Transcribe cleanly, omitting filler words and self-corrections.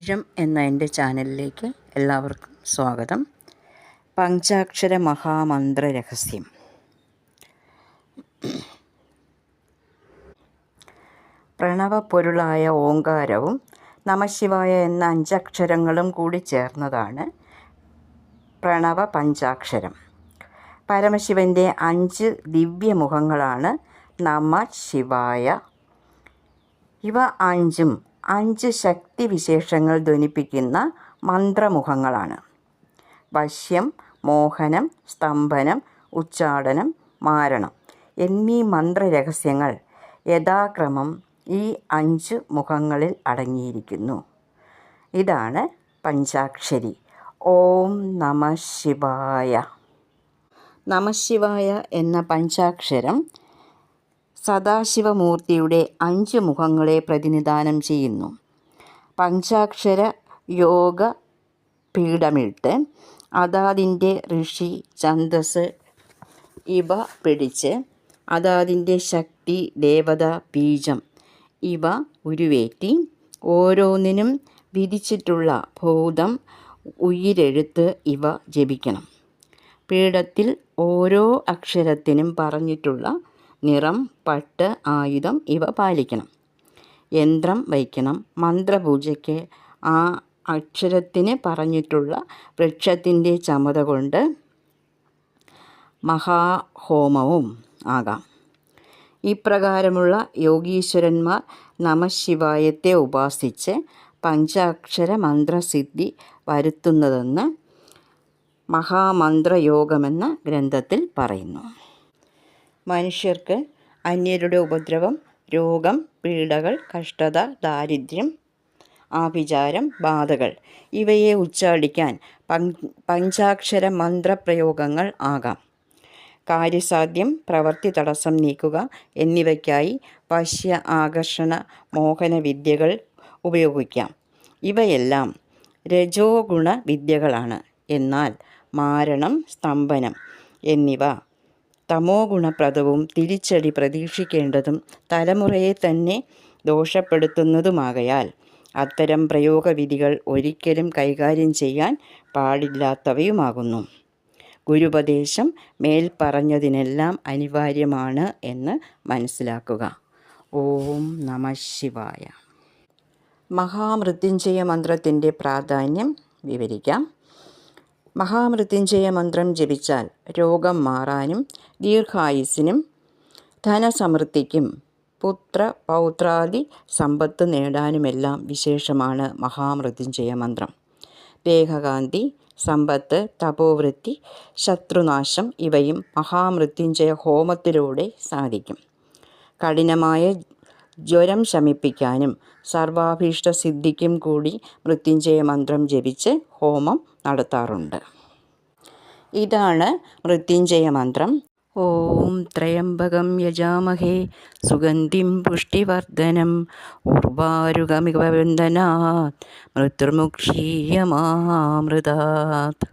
ബീജം എന്ന എൻ്റെ ചാനലിലേക്ക് എല്ലാവർക്കും സ്വാഗതം. പഞ്ചാക്ഷര മഹാമന്ത്ര രഹസ്യം. പ്രണവപ്പൊരുളായ ഓങ്കാരവും നമഃശിവായ എന്ന 5 അക്ഷരങ്ങളും കൂടി ചേർന്നതാണ് പ്രണവ പഞ്ചാക്ഷരം. പരമശിവൻ്റെ 5 ദിവ്യമുഖങ്ങളാണ് നമഃശിവായ. ഇവ 5ഉം 5 ശക്തിവിശേഷങ്ങൾ ധ്വനിപ്പിക്കുന്ന മന്ത്രമുഖങ്ങളാണ്. വശ്യം, മോഹനം, സ്തംഭനം, ഉച്ചാടനം, മാരണം എന്നീ മന്ത്രരഹസ്യങ്ങൾ യഥാക്രമം ഈ 5 മുഖങ്ങളിൽ അടങ്ങിയിരിക്കുന്നു. ഇതാണ് പഞ്ചാക്ഷരി. ഓം നമഃ ശിവായ. നമഃശിവായ എന്ന പഞ്ചാക്ഷരം സദാശിവമൂർത്തിയുടെ 5 മുഖങ്ങളെ പ്രതിനിധാനം ചെയ്യുന്നു. പഞ്ചാക്ഷര യോഗ പീഠമിട്ട് അതാതിൻ്റെ ഋഷി, ഛന്ദസ് ഇവ പിടിച്ച് അതാതിൻ്റെ ശക്തി, ദേവത, ബീജം ഇവ ഉരുവേറ്റി ഓരോന്നിനും വിധിച്ചിട്ടുള്ള ഭൂതം, ഉയിരെഴുത്ത് ഇവ ജപിക്കണം. പീഠത്തിൽ ഓരോ അക്ഷരത്തിനും പറഞ്ഞിട്ടുള്ള നിറം, പട്ട്, ആയുധം ഇവ പാലിക്കണം. യന്ത്രം വയ്ക്കണം. മന്ത്രപൂജയ്ക്ക് ആ അക്ഷരത്തിന് പറഞ്ഞിട്ടുള്ള വൃക്ഷത്തിൻ്റെ ചമത കൊണ്ട് മഹാഹോമവും ആകാം. ഇപ്രകാരമുള്ള യോഗീശ്വരന്മാർ നമഃശിവായത്തെ ഉപാസിച്ച് പഞ്ചാക്ഷര മന്ത്രസിദ്ധി വരുത്തുന്നതെന്ന് മഹാമന്ത്രയോഗമെന്ന ഗ്രന്ഥത്തിൽ പറയുന്നു. മനുഷ്യർക്ക് അന്യരുടെ ഉപദ്രവം, രോഗം, പീഡകൾ, കഷ്ടത, ദാരിദ്ര്യം, ആഭിചാരം, ബാധകൾ ഇവയെ ഉച്ചാടിക്കാൻ പഞ്ചാക്ഷര മന്ത്രപ്രയോഗങ്ങൾ ആകാം. കാര്യസാധ്യം, പ്രവൃത്തി തടസ്സം നീക്കുക എന്നിവയ്ക്കായി വശ്യ, ആകർഷണ, മോഹന വിദ്യകൾ ഉപയോഗിക്കാം. ഇവയെല്ലാം രജോ ഗുണ വിദ്യകളാണ്. എന്നാൽ മാരണം, സ്തംഭനം എന്നിവ തമോ ഗുണപ്രദവും തിരിച്ചടി പ്രതീക്ഷിക്കേണ്ടതും തലമുറയെ തന്നെ ദോഷപ്പെടുത്തുന്നതുമാകയാൽ അത്തരം പ്രയോഗവിധികൾ ഒരിക്കലും കൈകാര്യം ചെയ്യാൻ പാടില്ലാത്തവയുമാകുന്നു. ഗുരുപദേശം മേൽപ്പറഞ്ഞതിനെല്ലാം അനിവാര്യമാണ് എന്ന് മനസ്സിലാക്കുക. ഓം നമഃ ശിവായ. മഹാമൃത്യുഞ്ജയ മന്ത്രത്തിൻ്റെ പ്രാധാന്യം വിവരിക്കാം. മഹാമൃത്യുഞ്ജയ മന്ത്രം ജപിച്ചാൽ രോഗം മാറാനും ദീർഘായുസ്സിനും ധനസമൃദ്ധിക്കും പുത്ര പൗത്രാദി സമ്പത്ത് നേടാനുമെല്ലാം വിശേഷമാണ് മഹാമൃത്യുഞ്ജയ മന്ത്രം. ദേഹകാന്തി, സമ്പത്ത്, തപോവൃത്തി, ശത്രുനാശം ഇവയും മഹാമൃത്യുഞ്ജയ ഹോമത്തിലൂടെ സാധിക്കും. കഠിനമായ ജ്വരം ശമിപ്പിക്കാനും സർവാഭീഷ്ടസിദ്ധിക്കും കൂടി മൃത്യുഞ്ജയ മന്ത്രം ജപിച്ച് ഹോമം നടത്താറുണ്ട്. ഇതാണ് മൃത്യുഞ്ജയ മന്ത്രം. ഓം ത്രയംബകം യജാമഹേ സുഗന്ധിം പുഷ്ടിവർദ്ധനം ഉർവാരുകമിവ വന്ദനാത് മൃത്യുർമുക്ഷീയമാമൃതാത്.